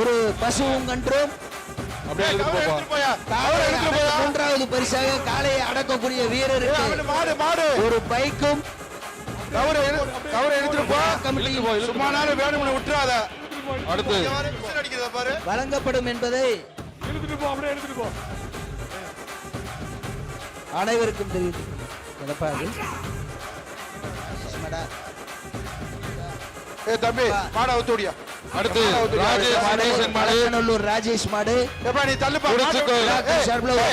ஒரு பசுவும் கன்றும் மூன்றாவது பரிசாக காளையை அடக்கக்கூடிய வீரருக்கு ஒரு பைக்கும் அடுத்து வழங்கப்படும் என்பதை அனைவருக்கும் தெரிவித்து தம்பி மாட அவுத்தோடியா. அடுத்து ராஜேஷ் ராஜேஷ் மாடு நீ தள்ளுப்பா.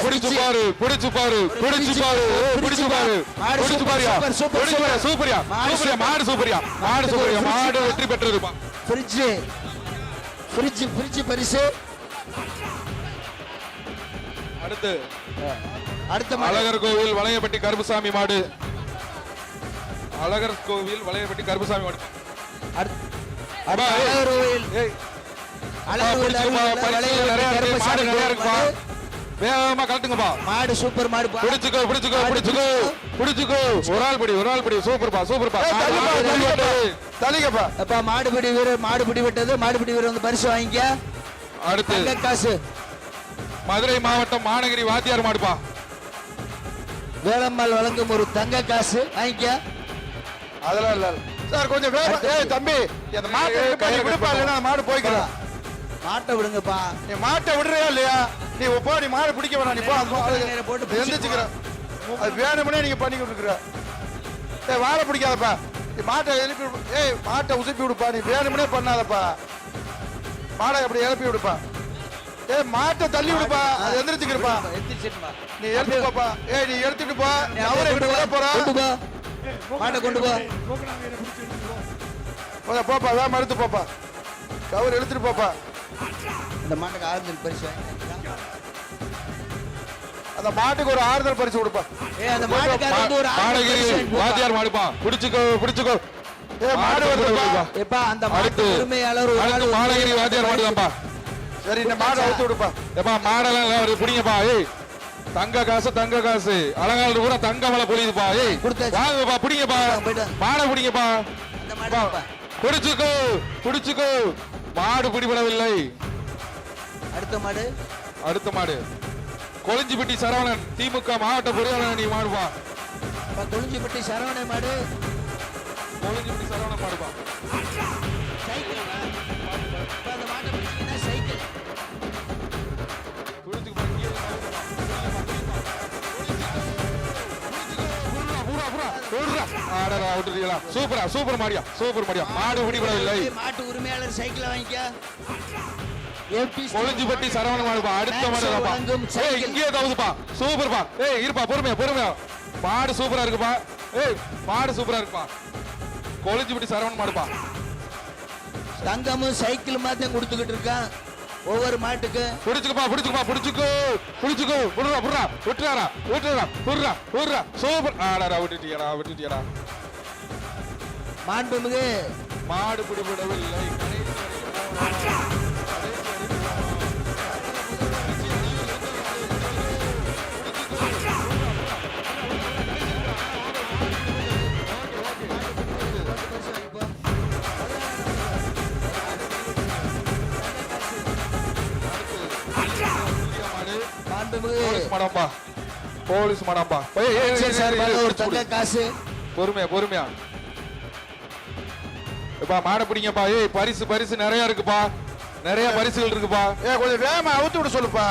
பிடிச்சு பாரு பிடிச்சு பாரு பிடிச்சு பாரு பிடிச்சு பாரு பிடிச்சு பாரியா சூப்பரியா சூப்பரியா மாடு சூப்பரியா மாடு சூப்பரியா மாடு வெற்றி பெற்றிருப்பா. ஃப்ரிட்ஜ் ஃப்ரிட்ஜ் ஃப்ரிட்ஜ் பரிசு. அடுத்து அடுத்த அழகர் கோவில் வளையப்பட்டி கருப்புசாமி மாடு. அழகர் கோவில் வளையப்பட்டி கருப்புசாமி மாடு. வேகமா கலட்டுங்கப்பா. மாடு சூப்பர் மாடு. பிடிச்சுக்கோ பிடிச்சுக்கோ பிடிச்சுக்கோ பிடிச்சுக்கோ. ஒரு ஆள் பிடி சூப்பர்ப்பா சூப்பர்ப்பா. தலிங்கப்பா. அப்பா மாடுபிடி வீரர் மாடுபிடி விட்டது. மாடுபிடி வீரர் வந்து பரிசு வாங்கிக்க. அடுத்து காசு மதுரை மாவட்டம் மாநகரி வாத்தியார் மாடுப்பா. வேலம்மாள் வழங்கும் ஒரு தங்க காசு வாங்கிக்க. அதெல்லாம் இல்ல சார் கொஞ்சம் தம்பி அந்த மாடு போய்க்கலாம். மாட்டை விடுங்கப்பா. நீ மாட்டை விடுறியா இல்லையா? நீ போ. நீ மாடு பிடிக்க வேணாம். நீ போட்டு எந்திரிச்சுக்கிற. அது வேணும்னே நீங்க பண்ணி கொடுக்குற. வாழை பிடிக்காதப்பா. நீ மாட்டை எழுப்பி மாட்டை உசுப்பி விடுப்பா. நீ வேணும்னே பண்ணாதப்பா. மாடை அப்படி எழுப்பி விடுப்பா. மாட்டை தள்ளி விடுப்பா. அது எந்திரிச்சுக்கிறப்பா. நீ எடுத்துப்பா. நீ எடுத்துட்டு போ. அவரை விட்டு வர போறா. மாட்டை கொண்டு போ. போப்பா. வேற மறுத்து போப்பா. கவர் எடுத்துட்டு போப்பா. அந்த மாட்டுக்கு ஆறுதல் பரிசு. அந்த மாட்டுக்கு ஒரு ஆறுதல் பரிசு கொடுப்பா. அந்த மாட்டுக்கு ஒரு வாத்தியார் மாடுப்பா. பிடிச்சுக்கோ பிடிச்சுக்கோ. மாடு வருதுப்பா. எப்பா அந்த மாட்டு உரிமையாளர் மாநகரி வாத்தியார் மாடுதான்ப்பா. சரி இந்த மாடை அவுத்து விடுப்பா. எப்பா மாடெல்லாம் பிடிங்கப்பா. தங்க காசு தங்க காசு. அலங்காடு பூரா தங்க மலை பொழியுதுப்பா. வாங்கப்பா பிடிங்கப்பா. மாடை பிடிங்கப்பா. பிடிச்சுக்கோ பிடிச்சுக்கோ. மாடு பிடிபடவில்லை. அடுத்த மாடு கொளிஞ்சிப்பட்டி சரவணன் திமுக மாவட்ட பொறியாளர் அணி மாடுப்பா. கொளிஞ்சிப்பட்டி சரவணன் மாடு. கொளிஞ்சிப்பட்டி சரவணன் மாடுப்பா. சூப்பரா சூப்பர் மாடியா சூப்பர் மாடியா. மாடு பிடிபடவில்லை. மாட்டு உரிமையாளர் சைக்கிள் வாங்கிக்க. கொளிஞ்சிப்பட்டி சரவண மாடுப்பா. அடுத்த மாடுப்பா. இங்கே தவுதுப்பா. சூப்பர்ப்பா. இருப்பா பொறுமையா பொறுமையா. மாடு சூப்பரா இருக்குப்பா. மாடு சூப்பரா இருக்குப்பா. கொளிஞ்சிப்பட்டி சரவண மாடுப்பா. தங்கமும் சைக்கிள் மாத்தம் கொடுத்துக்கிட்டு இருக்கான் ஒவ்வொரு மாட்டுக்கு. பிடிச்சுக்கப்பா பிடிச்சுக்கப்பா பிடிச்சுக்கோ பிடிச்சுக்கோ. புடுறா புடுறா விட்டுறாரா விட்டுறா புடுறா புடுறா. சூப்பர். ஆடாரா விட்டுட்டியாடா விட்டுட்டியாடா. மாண்புமிகு மாடு பிடிபடவில்லை. போலீஸ் மடம்பா. பொறுமையா பொறுமையா. மாட பிடிங்கப்பா. பரிசு பரிசு நிறைய இருக்குப்பா. நிறைய பரிசுகள் இருக்குப்பா. கொஞ்சம் வேகமா அவுத்து விட சொல்லுப்பா.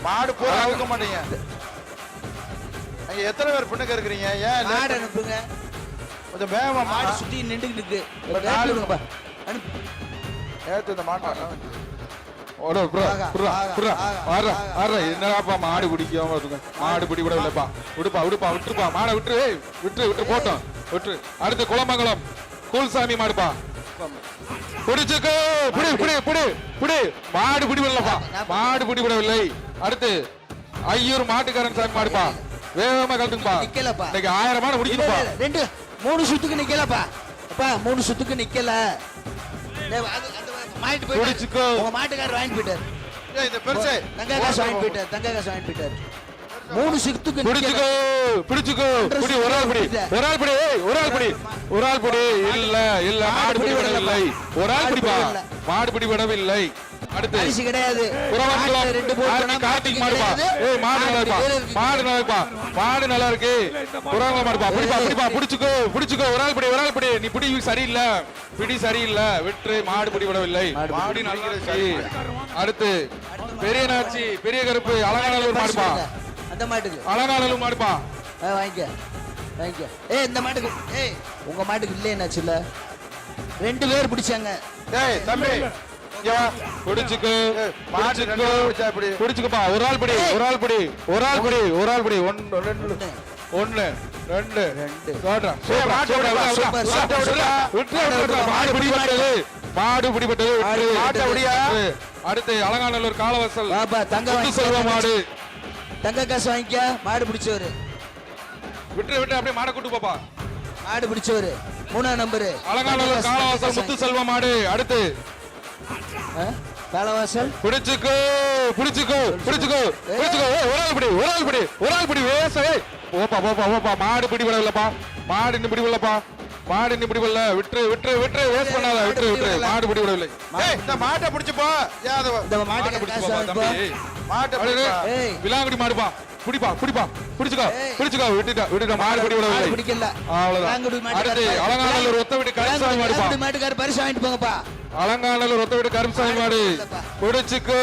மாடு போற அவுக்க மாட்டீங்க. எத்தனை பேர் பொண்ணுங்க இருக்கிறீங்க? ஏன் மாடு அனுப்புங்க. கொஞ்சம் வேகமா. மாடு சுத்தி நின்றுகிட்டு இருக்கு. ஏத்து இந்த மாட்டா. என்னப்பா மாடு பிடிக்காம மாடு பிடிபடவில்லைப்பா. விடுப்பா விடுப்பா விட்டுருப்பா. மாடை விட்டு விட்டு விட்டு போட்டோம் விட்டு. அடுத்து குளமங்கலம் கூல்சாமி மாடுப்பா. பிடிச்சுக்கோ புடி புடி புடி புடி. மாடு பிடிபடலப்பா. மாடு பிடிபடவில்லை. அடுத்து ஐயூர் மாட்டுக்காரன் சாமி மாடுப்பா. வேகமா கலட்டுங்கப்பா. இன்னைக்கு 1000 மாடு முடிக்கணும்ப்பா. 3 சுத்துக்கு நிக்கலப்பா. அப்பா 3 சுத்துக்கு நிக்கல. பிடிச்சுக்கோ. உங்க மாட்டுக்காரர் வாங்கி போயிட்டாரு. இந்த பெருசு தங்க காசு வாங்கி போயிட்டாரு. தங்க காசு வாங்கி போயிட்டாரு. 3 சுத்துக்கு பிடிச்சுக்கோ பிடிச்சுக்கோ. புடி ஒரு ஆள் புடி ஒரு ஆள் புடி ஒரு ஆள் புடி ஒரு ஆள் புடி. இல்ல இல்ல மாடு பிடிபடவில்லை. ஒரு ஆள் பிடிப்பா. மாடு பிடிபடவில்லை. அடுத்து பரிசு கிடையாது. புறவன்குளம் மாட்டுல 2 போட்டு போனா கார்த்திக் மாட்டுக்கு மாடுப்பா. கிடையாது. ஏய் மாடு நல்லா இருப்பா, மாட்டுக்கு பேரு மாடு நல்லா இருப்பா, மாடு நல்லா இருக்கு. புறவன்குளம் மாடுப்பா, பிடிப்பா பிடிப்பா, பிடிச்சுக்கோ பிடிச்சுக்கோ, ஒரு ஆள் பிடி, நீ பிடி சரியில்லை, பிடி சரியில்லை, விட்டு மாடு பிடிபடவில்லை. மாடு நல்லா இருக்கு. அடுத்து பெரிய நாச்சி, பெரிய கருப்பு, அலங்காநல்லூர் மாடுப்பா, அந்த மாட்டுக்கு அலங்காநல்லூர் மாடுப்பா. வாங்கிக்க வாங்கிக்க. ஏய் இந்த மாட்டுக்கு, ஏய் உங்க மாட்டுக்கு இல்லைன்னாச்சுல 2 பேர் பிடிச்சாங்க. ஏய் தம்பி இங்க வா. பிடிச்சுக்கோ மாட்டு ரெண்டு பேரும் பிடிச்சா எப்படி? பிடிச்சுக்கப்பா, ஒரு ஆள் பிடி, ஒரு ஆள் பிடி, ஒரு ஆள் பிடி, ஒரு ஆள் பிடி. 1 2 1 2 சொல்றா ஏய், மாட்டை விடுப்பா, சூப்பர், மாட்டை விடுப்பா. விட்டு மாடு பிடிபட்டது, மாடு பிடிபட்டது. மாட்டை விடியா? அடுத்து அலங்காநல்லூர் காலவாசல் பாப்பா தங்க முத்து செல்வ மாடு. தங்க காசு வாங்கிக்க. மாடு பிடிச்சவரு, விட்டு அப்படியே மாடை கூட்டு போப்பா. மாடு பிடிச்சவரு 3ஆம் நம்பரு அலங்காநல்லூர் காலவாசல் முத்து செல்வ மாடு. அடுத்து காலவாசல் பிடிச்சுக்கோ பிடிச்சுக்கோ பிடிச்சுக்கோ பிடிச்சுக்கோ. ஒரு ஆள் பிடி, ஒரு ஆள் பிடி, ஒரு ஆள் பிடி. வேச போப்பா போப்பா போப்பா. மாடு பிடிபடவில்லப்பா, மாடு இன்னும் பிடிபடலப்பா, மாடு இன்னும் பிடிபடல. விட்டு விட்டு விட்டு வேஸ்ட் பண்ணாத, விட்டு விட்டு. மாடு பிடிபடவில்லை. ஏய் இந்த மாட்டை பிடிச்சு போ. யாதவ இந்த மாட்டுக்கு மாட்டை பிடிச்சு காசு போப்பா வாங்கிப்போ. தம்பி. மாட்டை அடடே, பிடிப்பா. ஏய் விலாங்குடி மாடுப்பா, பிடிப்பா பிடிப்பா, பிடிச்சுக்கோ ஏய். பிடிச்சுக்கோ. விட்டுட்டா விட்டுட்டா, மாடு மாடு பிடிபடவில்லை. பிடிக்கல. அவ்வளவுதான். விலாங்குடி மாட்டுக்காரர் அடுத்து அலங்காநல்லூர் ஒத்த விட்டு கருசாமி மாடுப்பா, விலாங்குடி மாட்டுக்காரர் பரிசு வாங்கிட்டு போங்கப்பா. அலங்காநல்லூர் ஒத்த விட்டு கருசாமி மாடு. பிடிச்சுக்கோ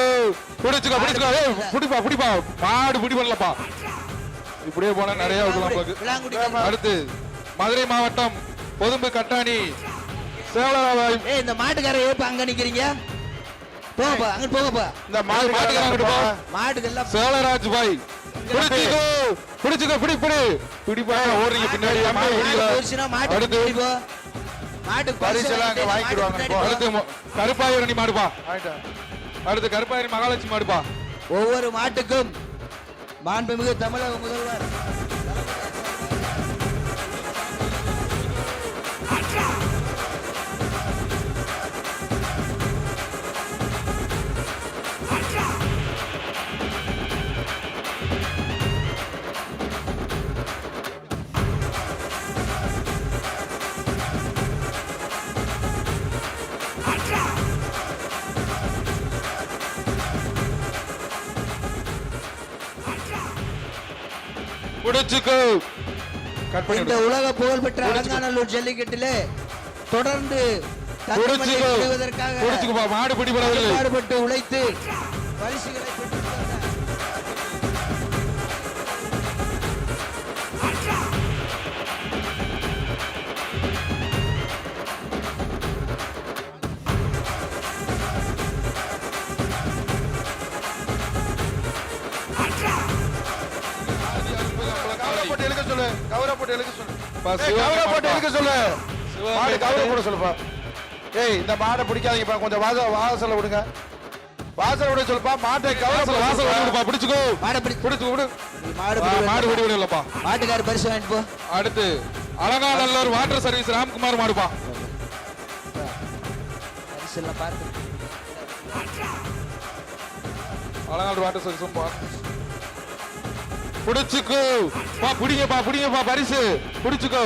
பிடிச்சுக்கோ பிடிச்சுக்கோ. ஏய் பிடிப்பா பிடிப்பா, மாடு பிடிபடலப்பா. இப்படியே போனா நிறைய இருக்கலாம் நமக்கு. விலாங்குடி அடுத்து மதுரை மாவட்டம் பொதும்பு கட்டாணி சேவலராவாய். ஏய் இந்த மாட்டுக்காரர் ஏப்பா அங்க நிக்கிறீங்க? போங்கப்பா, அங்க போங்கப்பா. இந்த மாட்டுக்காரங்க மாட்டுக்காரங்க போ. மாட்டுக்கு எல்லாம் சேவலராஜ் பாய். பிடிச்சுக்கோ பிடிச்சுக்கோ, பிடி பிடி பிடிப்பா. ஓடுறீங்க பின்னாடி, மாடு மாடு பிடிக்கல. போயிடுச்சுன்னா மாட்டுக்கு அடுத்து பிடி போ. மாட்டுக்கு பரிசு எல்லாம் அங்க வாங்கிடுவாங்க. மாட்டுக்கு பின்னாடி அடுத்து கருப்பாயூரணி மாடுப்பா. வாங்கிட்டேன். அடுத்து கருப்பாயூரணி மகாலட்சுமி மாடுப்பா. போ. ஒவ்வொரு மாட்டுக்கும் மாண்புமிகு தமிழக முதல்வர் பிடிச்சுக்கோ. கட் பண்ணி இந்த உலக புகழ்பெற்ற அலங்காநல்லூர் ஜல்லிக்கட்டிலே தொடர்ந்து தங்கமலை பிடிச்சுக்கோ பெறுவதற்காக பிடிச்சுக்கப்பா. மாடு பிடிபடவில்லை. பாடுபட்டு உழைத்து பரிசுகளை பெற்று தந்த கவரை போட்டு இழுக்க சொல்லு. கவரை போட்டு இழுக்க சொல்லு. பா, ஏய், சிவகங்கை கவரை போட்டு மாடுப்பா. இழுக்க சொல்லு. சிவகங்கை மாடு கவரை மாடு. போட சொல்லுப்பா. ஏய் இந்த மாடை பிடிக்காதீங்கப்பா. கொஞ்சம் வாசல்ல விடுங்க. வாசல் விட சொல்லுப்பா. மாட்டை கவரை வாசல் வாசல் வந்து விடுப்பா. பிடிச்சுக்கோ மாடை பிடி பிடிச்சுக்கோ விடு. மாடு மாடு பிடிபடவில்லைப்பா. மாட்டுக்காரர் பரிசு வாங்கிட்டு போ. அடுத்து அலங்காநல்லூர் வாட்டர் சர்வீஸ் ராம்குமார் மாடுப்பா. பரிசு எல்லாம் பார்த்து அலங்காநல்லூர் வாட்டர் சர்வீஸ் பிடிச்சுக்கோ. பா பிடிங்கப்பா பிடிங்கப்பா, பரிசு பிடிச்சுக்கோ.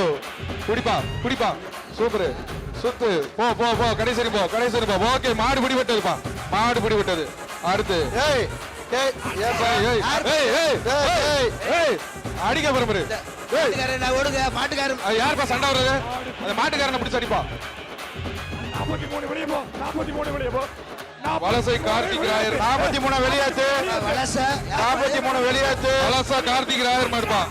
பிடிப்பா பிடிப்பா. சூப்பர் சுத்து. போ போ போ, கடைசி போ, கடைசி போ. ஓகே, மாடு பிடிபட்டதுப்பா, மாடு பிடிபட்டது. அடுத்து ஏய் ஏய் ஏப்பா. ஏய் ஏய் ஏய் ஏய் ஏய் ஏய் அடிக்க பரம்பரு. ஏய் மாட்டுக்காரர் நான் ஓடுங்க. மாட்டுக்காரர் அது யாருப்பா சண்டை வர்றது? அந்த மாட்டுக்காரனை பிடிச்சு அடிப்பா. 43 வெளியே போ, 43 வெளியே போ. வலசை கார்த்திக் ராயர். 43 வெளியாத்து. வலச 43 வெளியாத்து. வலசா கார்த்திக் ராயர் மாடுப்பா.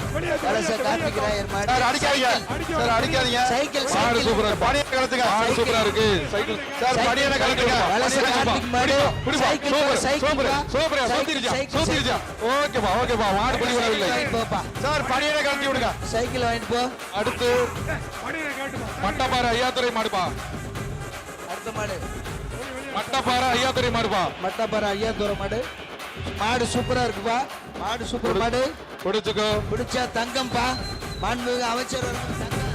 வலச கார்த்திக் ராயர் மாடு. சார் அடிக்காதீங்க. சார் அடிக்காதீங்க. சைக்கிள் மாடு சைக்கிள் சூப்பரா இருப்பா. பணியை கலத்துங்க. மாடு சூப்பரா இருக்கு. சைக்கிள் சார் பணியை கலத்துங்க. வலச கார்த்திக் மாடு. பிடிப்பா. Cycle super cycle super super. சூத்திருச்சா சைக்கிள் சூத்திருச்சா. ஓகேப்பா ஓகேப்பா, மாடு பிடிபடவில்லை. வாங்கிட்டு போப்பா. சார் பணியை கலத்தி விடுங்க. சைக்கிள் வாங்கிட்டு போ. அடுத்து மணியை கேட்டுப்பா. மட்டப்பாறை ஐயாத்துறை மாடுப்பா. அடுத்த மாடு மட்டப்பாறை ஐயாத்துறை மாடுப்பா. மட்டப்பாறை ஐயா தூர மாடு. மாடு சூப்பரா இருக்குப்பா. மாடு சூப்பர் மாடு. பிடிச்சுக்கோ. பிடிச்சா தங்கம்பா. மாண்புமிகு அமைச்சர் அவர்கள் தங்கம்.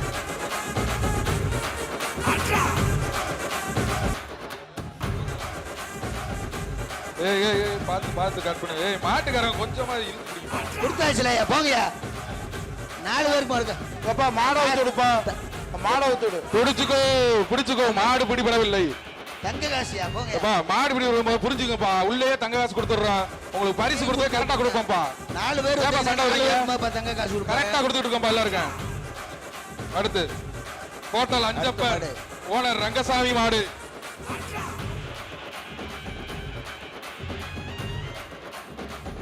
ஏய் ஏய் ஏய், பார்த்து பார்த்து கட் பண்ணு. ஏய் மாட்டுக்காரங்க கொஞ்சமா இழுத்து பிடிப்பா. கொடுத்தாச்சுலையா போங்கயா. 4 பேருக்கு இருக்கு. அப்பா மாடை ஊத்து விடுப்பா. மாடை ஊத்து விடு. பிடிச்சுக்கோ பிடிச்சுக்கோ, மாடு பிடிபடவில்லை. தங்க காசியா போங்க. அப்பா மாடு பிடி வரும்போது புரிஞ்சுங்கப்பா, உள்ளேயே தங்க காசு கொடுத்துட்றோம். உங்களுக்கு பரிசு கொடுத்தா கரெக்டா கொடுப்போம்ப்பா. 4 பேர் ஏப்பா சண்டை வரீங்க? தங்க காசு கொடுப்பாங்க. கரெக்டா கொடுத்துட்டு இருக்கோம்ப்பா எல்லாருக்கும். அடுத்து ஹோட்டல் அஞ்சப்பர் ஓனர் ரங்கசாமி மாடு.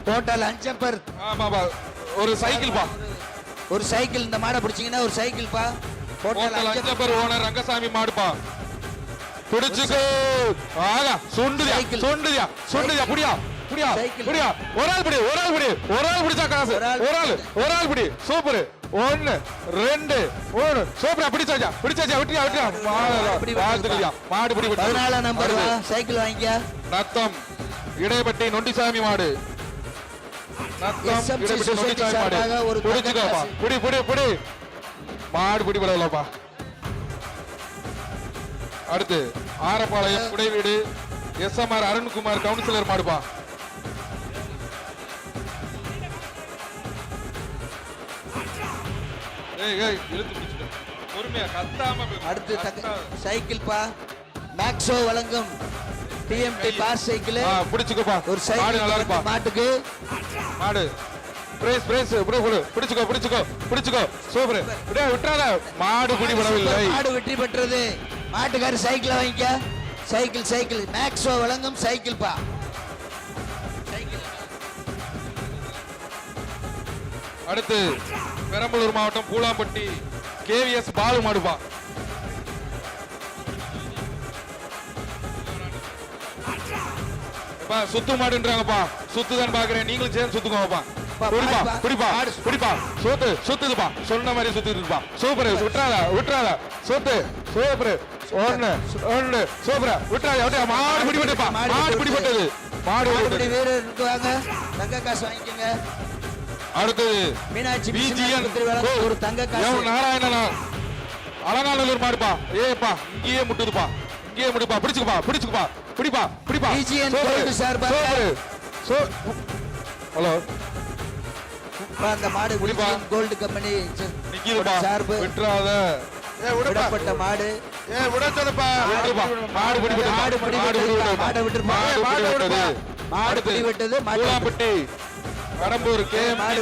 டோட்டல் அஞ்சப்பர். ஆமாப்பா, ஒரு சைக்கிள் பா. ஒரு சைக்கிள், இந்த மாடை பிடிச்சீங்கன்னா ஒரு சைக்கிள் பா. ஹோட்டல் அஞ்சப்பர் ஓனர் ரங்கசாமி மாடுப்பா. பிடிச்சுக்கோ. ஆகா சுண்டுதியா சைக்கிள். சுண்டுதியா சுண்டுதியா புடியா புடியா சைக்கிள். புடியா. ஒரு ஆள் பிடி, ஒரு ஆள் பிடி, ஒரு ஆள் பிடிச்சா காசு. ஒரு ஆள் பிடி. சூப்பர். 1 2 3 சூப்பரா பிடிச்சாச்சா பிடிச்சாச்சா விட்டியா விட்டியா. வாழ்த்துக்கள்யா. மாடு பிடி. 14 நம்பர் வா. சைக்கிள் வாங்கிக்க. நத்தம் இடையப்பட்டி நொண்டிசாமி மாடு. நத்தம் SMC இடையப்பட்டி நொண்டிசாமி மாடு. சார்பாக ஒரு பிடிச்சுக்கோப்பா. தங்க பிடி பிடி பிடி. மாடு பிடி விடலப்பா. அடுத்து ஆரப்பாளையம் குடைவீடு SMR அருண்குமார் கவுன்சிலர் மாடுப்பா. ஏய் ஏய் இழுத்து பிடிச்சுக்க. பொறுமையா கத்தாம அடுத்து சைக்கிள் பா. மேக்ஸோ வழங்கும் TMT பார் சைக்கிள். பிடிச்சுக்கோப்பா. ஒரு மாடு சைக்கிள் நல்லா இருப்பா. மாட்டுக்கு மாடு பிரேஸ் பிரேஸ் பிடிச்சுக்கோ பிடிச்சுக்கோ பிடிச்சுக்கோ. சூப்பர். விடா விட்டுறாத. மாடு பிடி விடவில்லை. மாடு வெற்றி பெற்றது. மாட்டுக்கார சைக்கிள் வாங்கிக்க. சைக்கிள் சைக்கிள் மேக்ஸோ வழங்கும் சைக்கிள் பா. அடுத்து பெரம்பலூர் மாவட்டம் பூலாம்பட்டி KVS பாலு மாடுப்பா. சுத்து மாடுன்றாங்கப்பா. சுத்துதான் பாக்குறேன், நீங்களும் சேர்ந்து சுத்துக்கோப்பா. குடிப்பா குடிப்பா குடிப்பா. சுத்து சுத்துதுப்பா. சொன்ன மாதிரி சுத்திட்டுப்பா. சூப்பர். விட்டுறாத விட்டுறாத. சுத்து சூப்பர். 1 2 சூப்பர். விட்டுறாத. மாடு பிடிபட்டுப்பா. மாடு பிடிபட்டது. மாடு மாடுபிடி வீரருக்கு வாங்க. தங்க காசு வாங்கிக்கங்க. அடுத்தது மீனாட்சி BGN ஒரு தங்க காசு. நாராயணனா அலங்காநல்லூர் மாடுப்பா. ஏப்பா இங்கேயே முட்டுதுப்பா. இங்கேயே முட்டுப்பா. பிடிச்சுக்குப்பா பிடிச்சுக்குப்பா. பிடிப்பா பிடிப்பா. BGN கோல்டு சார்பாக. ஹலோ அந்த மாடு குடிப்பா. Gold company நிக்கிதுப்பா. சார்பு விட்டுறாத. விடப்பட்ட மாடு. விடச்சதுப்பா. மாடு பிடிபட்டது. மாடு பிடிபட்டது. மாடு விட்டுருப்பா. மாடு பிடிபட்டது. பூலாம்பட்டி கடம்பூர்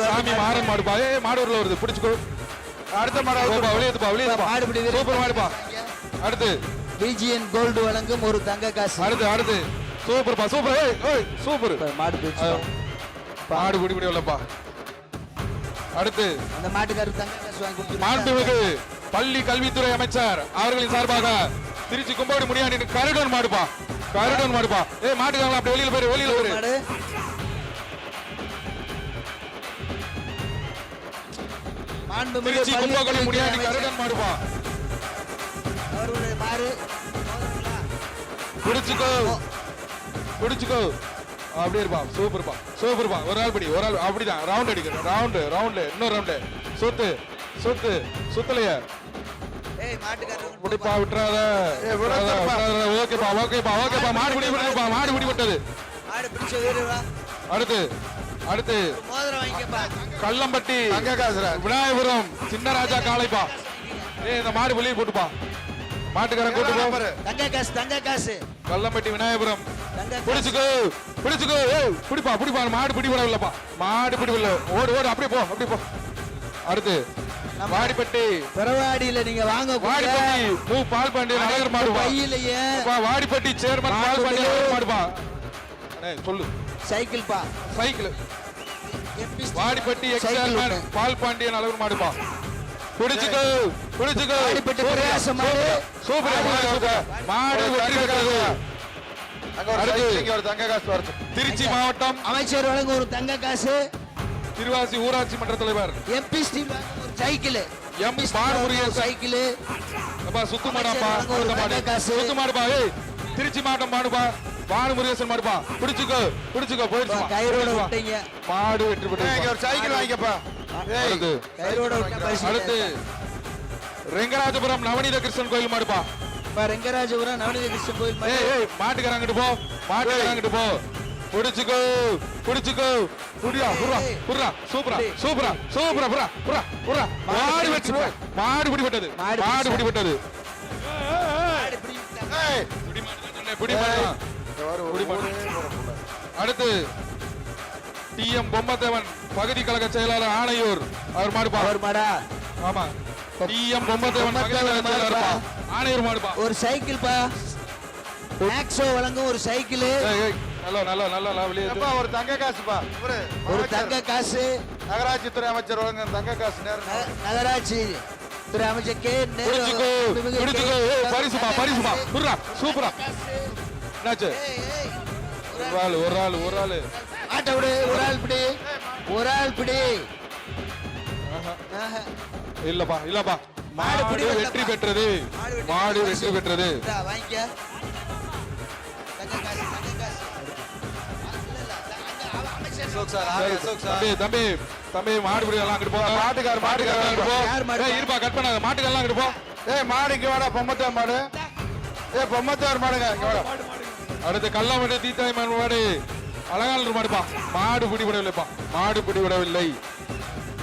சாமி மாறன் மாடுப்பா. மாடூர்ல வருது. பிடிச்சுக்கோ. அடுத்த மாடு வெளியேதுப்பா வெளியேதுப்பா. மாடு பிடி வீரர். சூப்பர் மாடுப்பா. அடுத்து BGN கோல்டு வழங்கும் ஒரு தங்க காசு. அடுத்து அடுத்து சூப்பர்ப்பா. சூப்பர். ஏய் சூப்பர். மாடு பிடிச்சு மாடு பிடி பிடி வரலப்பா. அடுத்து அந்த மாட்டுக்காரருக்கு தங்க காசு வாங்கி கொடுத்துருங்க. மாண்புமிகு பள்ளி கல்வித்துறை அமைச்சர் அவர்களின் சார்பாக திருச்சி கும்போடு முனியாண்டி கருடன் மாடுப்பா. கருடன் மாடுப்பா. மாட்டுக்காரங்களா அப்படி வெளியில போயிரு வெளியில போயிரு. மாடு மாண்புமிகு திருச்சி பள்ளி கும்போடு முனியாண்டி கல்வித்துறை கருடன் மாடுப்பா. அவருடைய மாடு பிடிச்சுக்கோ பிடிச்சுக்கோ. அப்படியே இருப்பா. சூப்பர்ப்பா சூப்பர்ப்பா. ஒரு ஆள் பிடி ஒரு ஆள். அப்படிதான் ரவுண்ட் அடிக்கணும். ரவுண்டு இன்னொரு ரவுண்டு. சுத்து சுத்து சுத்தலையே. ஏய் மாட்டுக்காரருக்கு பிடிப்பா. விட்டுறாத. ஓகேப்பா ஓகேப்பா ஓகேப்பா. மாடு பிடி விட்டுப்பா. மாடு பிடி விட்டது. மாடு பிடிச்ச வீரரா. அடுத்து அடுத்து மோதிரம் வாங்கிக்கப்பா. கல்லம்பட்டி தங்க காசுடா. விநாயகபுரம் சின்னராஜா காளைப்பா. இந்த மாடு வெளியே போட்டுப்பா. மாட்டுக்காரன் கூட்டு போ. தங்க காசு தங்க காசு. கல்லம்பட்டி விநாயகபுரம். தங்க காசு. பிடிச்சுக்கோ பிடிச்சுக்கோ. பிடிப்பா பிடிப்பா. மாடு பிடி விடவில்லப்பா. மாடு பிடி விடல. ஓடு ஓடு. அப்படியே போ அப்படியே போ. அடுத்து வாடிப்பட்டி. பெரவாடியில நீங்க வாங்க. வாடிப்பட்டி பால் பாண்டியன் அழகர் மாடுப்பா. பையிலேயே வாடிப்பட்டி சேர்மன் பால் பாண்டியன் அழகர் மாடுப்பா. சொல்லு. சைக்கிள் பா. சைக்கிள். வாடிப்பட்டி சேர்மன் பால் பாண்டியன் அழகர் மாடுப்பா. பிடிச்சுக்கோ பிடிச்சுக்கோ. வாடிப்பட்டி பிரயாச மாடு. சூப்பர். மாடு வெற்றி பெற்றது. ஒரு தங்க காசு வருது. திருச்சி மாவட்டம் அமைச்சர் வழங்கும் ஒரு தங்க காசு. திருவாசி ஊராட்சி மன்ற தலைவர் MP ஸ்டீல் வழங்கும் ஒரு சைக்கிள். M பானுமுருகேசன் cycle. சுத்து மாடாப்பா. சுத்து மாடுப்பா. திருச்சி மாவட்டம் மாடுப்பா. பானுமுருகேசன் மாடுப்பா. பிடிச்சுக்கோ பிடிச்சுக்கோ. போயிடுச்சு. கயிறோட விட்டீங்க. மாடு வெற்றி பெற்றது. ஒரு சைக்கிள் வாங்கிக்கப்பா. கயிறோட அடுத்து ரெங்கராஜபுரம் நவநீத கிருஷ்ணன் கோயில் மாடுப்பா. ரெங்கராஜபுரம் நவநீத கிருஷ்ணன் கோயில் மாடு. மாட்டுக்காரங்கிட்டு போ. மாட்டுக்காரங்கிட்டு போ. பிடிச்சுக்கோ பிடிச்சுக்கோ. புரியா புறா புறா. சூப்பரா சூப்பரா சூப்பரா புறா புறா புறா. மாடு வெற்றி. மாடு பிடிபட்டது. மாடு பிடிபட்டது. பிடி பண்ணலாம். இந்த வாரம் ஒரு குடி ஊரே போடக்கூடாது. அடுத்து TM பொம்மத்தேவன் பகுதி கழக செயலாளர் ஆணையூர் அவர் மாடுப்பா. அவர் மாடா ஆமா TM பொம்மத்தேவன் பகுதி கழக செயலாளர் ஆணையூர் மாடுப்பா. ஒரு சைக்கிள் பா மேக்ஸோ வழங்கும் ஒரு சைக்கிள், நல்லா வெளியே எப்பா ஒரு தங்க காசுப்பா. ஒரு தங்க காசு நகராட்சி துறை அமைச்சர் வழங்க தங்க காசு நேரம் நகராட்சி துறை அமைச்சர் கே பிடிச்சுக்கோ பிடிச்சுக்கோ. பரிசுப்பா பரிசுப்பா. புர்ரா சூப்பரா. என்னாச்சு? ஒரு ஆள் மாட்ட விடு. ஒரு ஆள் பிடி, ஒரு ஆள் பிடி. ஆஹா. இல்லப்பா மாடு மாடு பிடி வெற்றி பெற்றது. மாடு வெற்றி பெற்றது. இந்தா, வாங்கிக்க. தங்க காசு, தங்க காசு. இல்ல, அங்க அமைச்சர் தம்பி மாடு பிடி எல்லாம் அங்கிட்டு போங்க. மாட்டுக்காரர் அங்கிட்டு போ. யார் மாடு? ஏய் இருப்பா கட் பண்ணாத. மாட்டுக்கெல்லாம் அங்கிட்டு போ. ஏய் மாடு இங்க வாடா. பொம்மத்தார் மாடு. ஏய் பொம்மத்தார் மாடுங்க இங்க வாடா. அடுத்து கல்லாமட்டி தீத்தாய் மாடு அழகான மாடுப்பா. மாடு பிடிபடவில்லைப்பா. மாடு பிடிபடவில்லை.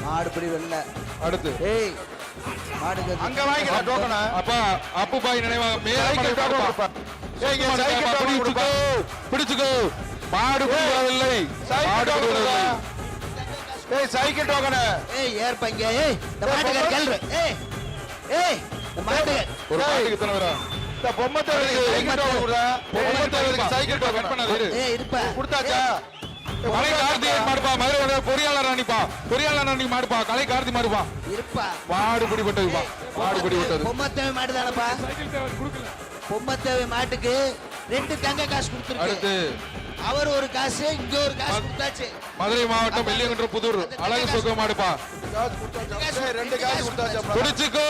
மாடு பிடி வெல்ல. அடுத்து ஏய் மாடுங்க அங்க வாங்கிடா டோக்கனா. அப்பா அப்புபாய் நினைவாக சைக்கிள் டோக்கன் கொடுப்பா. ஏய் இங்க சைக்கிள் டோக்கன் கொடுப்பா. பிடிச்சுக்கோ. மாடு பிடிபடவில்லை. சைக்கிள் மாடு டோக்கன் பிடிபடவில்லை. ஏய் சைக்கிள் டோக்கன். ஏய் ஏற்பங்க. ஏய் இந்த மாட்டுக்கு கேள்ற. ஏய் இந்த மாட்டுக்கு ஒரு மாட்டுக்கு எத்தனை பேரா? இந்த பொம்மத்தாருக்கு சைக்கிள் டோக்கன் கொடுடா. பொம்மத்தாருக்கு சைக்கிள் கட் டோக்கன் பண்ணாத இரு. ஏய் இருப்பா. கொடுத்தாச்சா? கலை கார்த்திகேயன் மாடுப்பா. மதுரை பொறியாளர் ராணிப்பா. பொறியாளர் ராணி மாடுப்பா. கலை கார்த்தி மாடுப்பா. இருப்பா. மாடு பிடிபட்டதுப்பா. மாடு பிடிபட்டது. பொம்மத்தேவை மாடு தானப்பா. சைக்கிள் தேவை கொடுக்கல. பொம்மத்தேவை மாட்டுக்கு 2 தங்க காசு கொடுத்துருக்கு. அடுத்து அவர் ஒரு காசு, இங்க ஒரு காசு கொடுத்தாச்சு. மதுரை மாவட்டம் வெள்ளியங்குன்ற புதூர் அழகு சுக மாடுப்பா. காசு கொடுத்தாச்சா? ஏய் 2 காசு கொடுத்தாச்சா? பிடிச்சுக்கோ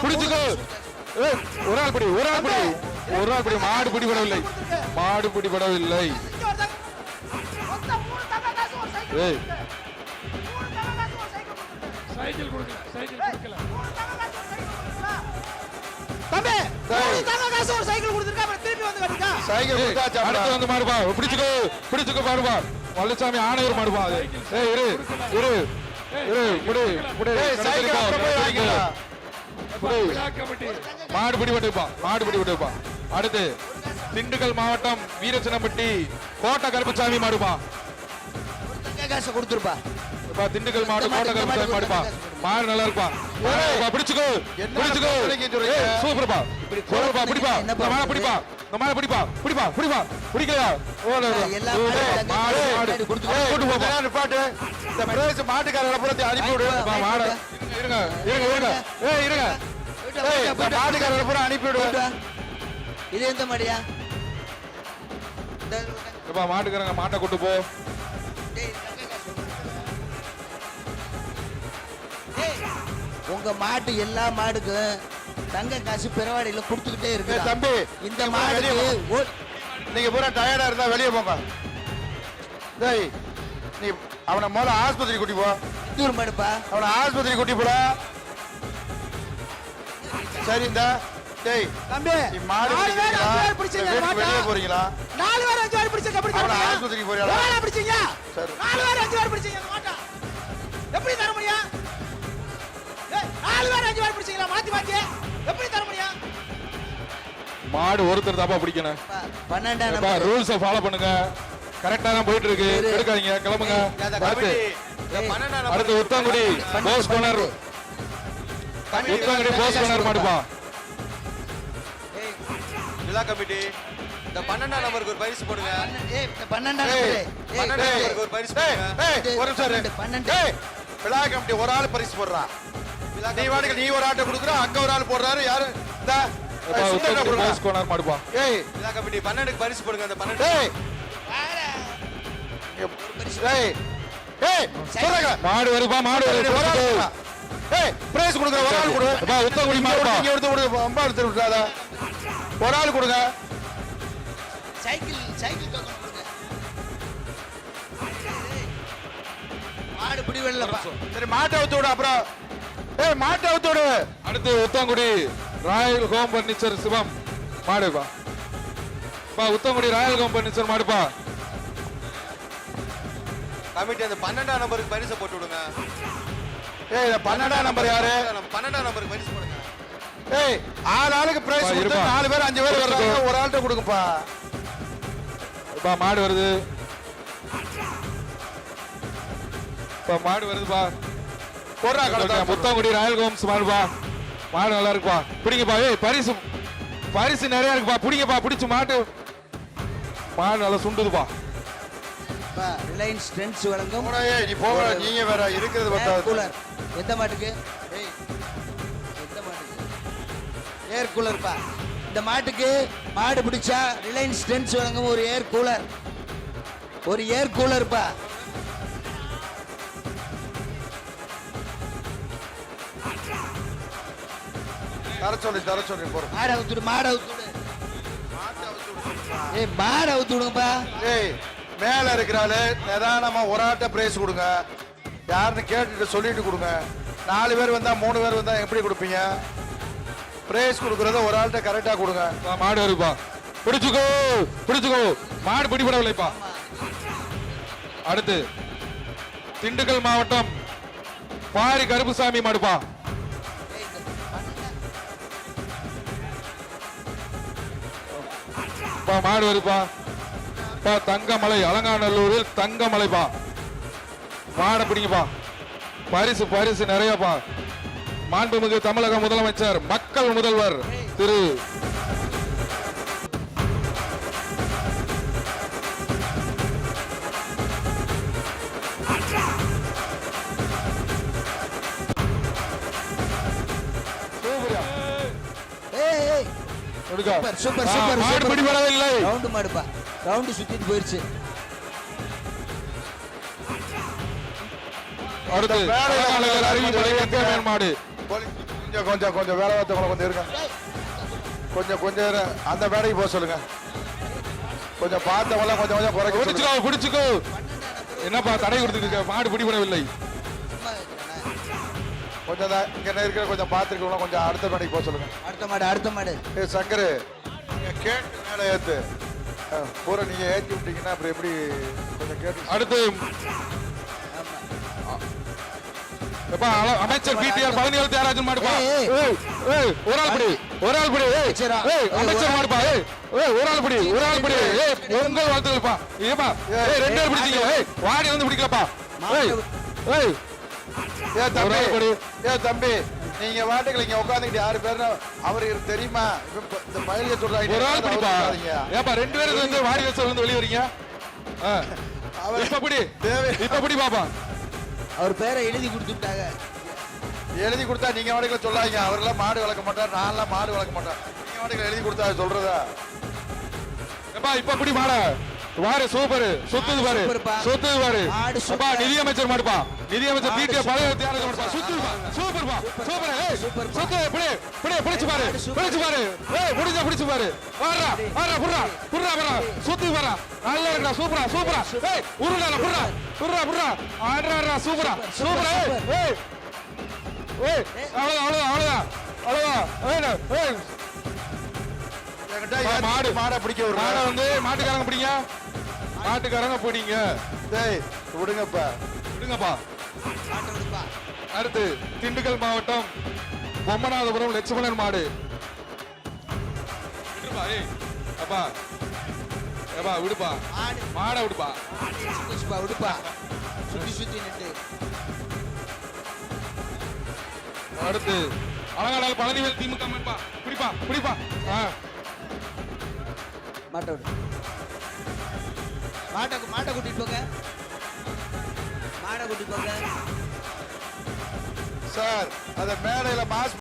பிடிச்சுக்கோ. ஏய், ஒரு ஆள் பிடி. மாடு பிடிபடவில்லை. மாடு பிடிபடவில்லை. ஏய் சைக்கிள் கொடுக்கல. சைக்கிள் கொடுக்கல. தம்பி டேய். தங்க காசு ஒரு சைக்கிள் கொடுத்துருக்கா, அப்புறம் திருப்பி வந்து கட்டுக்கா. சைக்கிள் கொடுத்தாச்சா? அடுத்து வந்து மாடுப்பா. பிடிச்சுக்கோ மாடுப்பா. வல்லசாமி ஆணையூர் மாடுப்பா. ஏய் இரு முடி ஏய் சைக்கிள் அப்புறம் போய் வாங்கிடா. விழா கமிட்டி. மாடு பிடிபட்டுப்பா. அடுத்து திண்டுக்கல் மாவட்டம் வீரசின்னம்பட்டி கோட்டை கருப்புசாமி மாடுப்பா. தங்க காசு கொடுத்துருப்பா. திண்டுக்கல் மாவட்டம் கோட்டை கருப்புசாமி மாடுப்பா. மாடு நல்லா இருப்பா. பிடிச்சுக்கோ. ஏய், சூப்பர்ப்பா. சூப்பர்ப்பா. பிடிப்பா. இந்த மாடை பிடிப்பா. பிடிக்கலையா? எல்லா மாடு கொடுத்து கூட்டு போப்பா. நிப்பாட்டு. இந்த பிரதேச மாட்டுக்காரரை பூரா அனுப்பி விடு. மாடு இருங்க. ஏய் இருங்க. ஏய் இந்த மாட்டுக்காரரை பூரா அனுப்பி விடு. இது எந்த மாடியா? மாட்டுக்காரங்க மாட்டை கூட்டு போ. உங்க மாட்டு எல்லா மாடுக்கும் தங்க காசு பிறவாடியில கொடுத்துக்கிட்டே இருக்கு ஏய் தம்பி இந்த மாடுக்கு நீங்க பூரா டயர்டா இருந்தா வெளியே போங்க. டேய் நீ அவனை முதல்ல ஆஸ்பத்திரி கூட்டி போ. தூர் மாடுப்பா. அவனை ஆஸ்பத்திரி கூட்டி போட. சரிந்தா. டேய் தம்பி நீ மாடு பிடிச்சீங்களா? வெளியே போறீங்களா? 4 பேர் 5 பேர் பிடிச்சீங்க. எப்படி அவனை தரீங்க? ஆஸ்பத்திரிக்கு போறீங்களா? எவ்வளவு பிடிச்சீங்க? சரி 4 பேர் 5 பேர் பிடிச்சீங்க அந்த மாட்டை. எப்படி தர முடியும்? ஏய் 4 பேர் 5 பேர் பிடிச்சீங்களா? மாத்தி எப்படி தர முடியும்? மாடு ஒருத்தர் தாப்பா பிடிக்கணும். 12 நம்பர் ரூல்ஸை ஃபாலோ பண்ணுங்க. கரெக்டா தான் போயிட்டு இருக்கு. எடுக்காதீங்க. கிளம்புங்க. அடுத்து உத்தங்குடி போஸ் கோனர். மாடுப்பா. விழா கமிட்டி இந்த 12ஆம் நம்பருக்கு ஒரு பரிசு போடுங்க. ஏய் இந்த 12 நம்பர் 12ஆம் நம்பருக்கு ஒரு பரிசு போடுங்க. ஒரு நிமிஷம் 12 ஏய் விழா கமிட்டி ஒரு ஆள் பரிசு போடுறான். நீ வாடகை நீ ஒரு ஆட்டை கொடுக்குற, அங்க ஒரு ஆள் போடுறாரு. யாரு இந்த உத்தங்குடி போஸ் கோனர் மாடுப்பா. ஏய் விழா கமிட்டி 12க்கு பரிசு போடுங்க. அந்த 12 ஏய் ஏய் ஏய் சொல்லுங்க. மாடு வருப்பா. மாடு ஒரு ஆள் கொடுடா. ஏய் பிரைஸ் கொடுங்க. ஒரு ஆள் கொடு. உத்தங்குடி மாடுப்பா. இங்க எடுத்து கொடு. அம்பா எடுத்து விட்டுறாத. ஒரு ஆள் கொடுங்க. சைக்கிள் டோக்கன் கொடுங்க. மாடு பிடி வெள்ளப்பா. சரி மாட்டை அவுத்து விடு. அப்புறம் ஏய் மாட்டை அவுத்து விடு. அடுத்து Uthangudi royal home furniture Sivam மாடுப்பா. உத்தங்குடி ராயல் ஹோம் பர்னிச்சர் மாடுப்பா. கமிட்டி அந்த 12ஆம் நம்பருக்கு பரிசு போட்டு விடுங்க. ஏய் இந்த 12ஆம் நம்பர் யாரு? 12ஆம் நம்பருக்கு பரிசு போடுங்க. ஏய் ஆளுக்கு பிரைஸ் கொடுத்து 4 பேர் 5 பேர் வர்றாங்க. ஒரு ஆள்கிட்ட கொடுங்கப்பா. இப்ப மாடு வருது. இப்ப மாடு வருதுப்பா. போடுறா கடை முத்தங்குடி ராயல் ஹோம்ஸ் மாடுப்பா. மாடு நல்லா இருக்குப்பா. பிடிங்கப்பா. ஏய் பரிசு நிறைய இருக்குப்பா. பிடிங்கப்பா. பிடிச்சு மாடு நல்லா சுண்டுதுப்பா. ரிலையன்ஸ் ட்ரெண்ட்ஸ் வழங்கும் நீ போக நீங்க வேற இருக்கிறது பத்தாது. கூலர். எந்த மாட்டுக்கு? எந்த மாட்டுக்கு? ஏர் கூலர் பா. இந்த மாட்டுக்கு மாடு பிடிச்சா ரிலையன்ஸ் ட்ரெண்ட்ஸ் வழங்கும் ஒரு ஏர் கூலர். ஒரு ஏர் கூலர் பா. தர சொல்லி போற. மாடு அவுத்துடு, மாடு அவுத்துடு. ஏய் மாடு அவுத்து விடுங்கப்பா. ஏய் மேல இருக்கிறாளு நிதானமா ஒரு ஆட்ட பிரைஸ் கொடுங்க. யாருன்னு கேட்டுட்டு சொல்லிட்டு கொடுங்க. 4 பேர் வந்தா 3 பேர் வந்தா எப்படி கொடுப்பீங்க? பிரைஸ் கொடுக்கறத ஒரு ஆள்கிட்ட கரெக்டா கொடுங்க. மாடு வருப்பா. பிடிச்சுக்கோ. மாடு பிடிபடவில்லைப்பா. அடுத்து திண்டுக்கல் மாவட்டம் பாரி கருப்புசாமி மாடுப்பா. மாடு வருப்பா. தங்கமலை அலங்காநல்லூரில் தங்கமலைப்பா. மாடை பிடிங்கப்பா. பரிசு நிறையப்பா. மாண்புமிகு தமிழக முதலமைச்சர் மக்கள் முதல்வர் திரு சூப்பர் மாடு பிடிபடவில்லை. ரவுண்டு மாடுப்பா. ரவுண்டு சுத்திட்டு போயிருச்சு. அடுத்து மாடு. கொஞ்சம் வேலை பார்த்தவங்களை கொஞ்சம் இருங்க. கொஞ்சம் அந்த வேலைக்கு போக சொல்லுங்க. கொஞ்சம் பார்த்தவங்க கொஞ்சம் குறைக்க. பிடிச்சுக்கோ. என்னப்பா தடை கொடுத்துட்டு மாடு பிடிபடவில்லை. கொஞ்சம் இங்க இருக்கிற கொஞ்சம் பார்த்துருக்கவங்க கொஞ்சம் அடுத்த வேலைக்கு போக சொல்லுங்க. அடுத்த மாடு. ஏ சங்கரு நீங்க கேட்டு மேல ஏத்து. பூரா நீங்க ஏத்தி விட்டீங்கன்னா அப்புறம் எப்படி கொஞ்சம் கேட்டு. அடுத்து அமைச்சர் பிடிஆர் பழனிவேல் தியாகராஜன் மாடுப்பா. ஒரு ஆள் பிடி. அமைச்சர் மாடுப்பா. ஒரு ஆள் பிடி. உங்கள் வாழ்த்துக்கள்ப்பா. ஏப்பா 2 பேர் பிடிச்சீங்க. வாடி வந்து பிடிக்கலப்பா. தம்பி நீங்க வாட்டுகள் இங்க உட்காந்துக்கிட்டு 6 பேர் அவருக்கு தெரியுமா? இந்த பயில சொல்றாங்க. ஒரு ஆள் பிடிப்பா. ஏப்பா 2 பேருக்கு வந்து வாடி வந்து வெளியே வரீங்க. இப்ப பிடி பாப்பா. அவர் பேரை எழுதி கொடுத்துட்டாங்க. எழுதி கொடுத்தா நீங்க வாடகைல சொல்லாதீங்க. அவரெல்லாம் மாடு வளர்க்க மாட்டார். நான்லாம் மாடு வளர்க்க மாட்டேன். நீங்க வாடகைல எழுதி கொடுத்தா சொல்றதா? இப்ப பிடி மாட. வாரு சூப்பர். சுத்துது பாரு. அப்பா நிதியமைச்சர் மாடுப்பா. நிதியமைச்சர் பிடிஆர் பழனிவேல் தியாகராஜன் மாடுப்பா. சுத்துதுப்பா. சூப்பர்ப்பா. சுத்து பிடிச்சு பாரு. முடிஞ்சா பிடிச்சு பாரு. புர்ரா. சுத்து பாரு. நல்லா இருக்கா. சூப்பரா. புர்ரா. ஆடுறா சூப்பரா. அவ்வளவுதான். மாடை பிடிக்க ஒரு மாடை வந்து மாட்டுக்காரங்க பிடிங்க. மாட்டுக்காரங்க பிடிங்க. விடுங்கப்பா. அடுத்து திண்டுக்கல் மாவட்டம் பொம்மநாதபுரம் லட்சுமணன் மாடு. அப்பா விடுப்பா. மாடை விடுப்பா. சுத்தி நின்று. அடுத்து அலங்காநல்லூர் பழனிவேல் திமுக மாடுப்பா. பிடிப்பா. மாட்டை கூட்டிட்டு போங்க. சார் அத மேடையில மாஸ்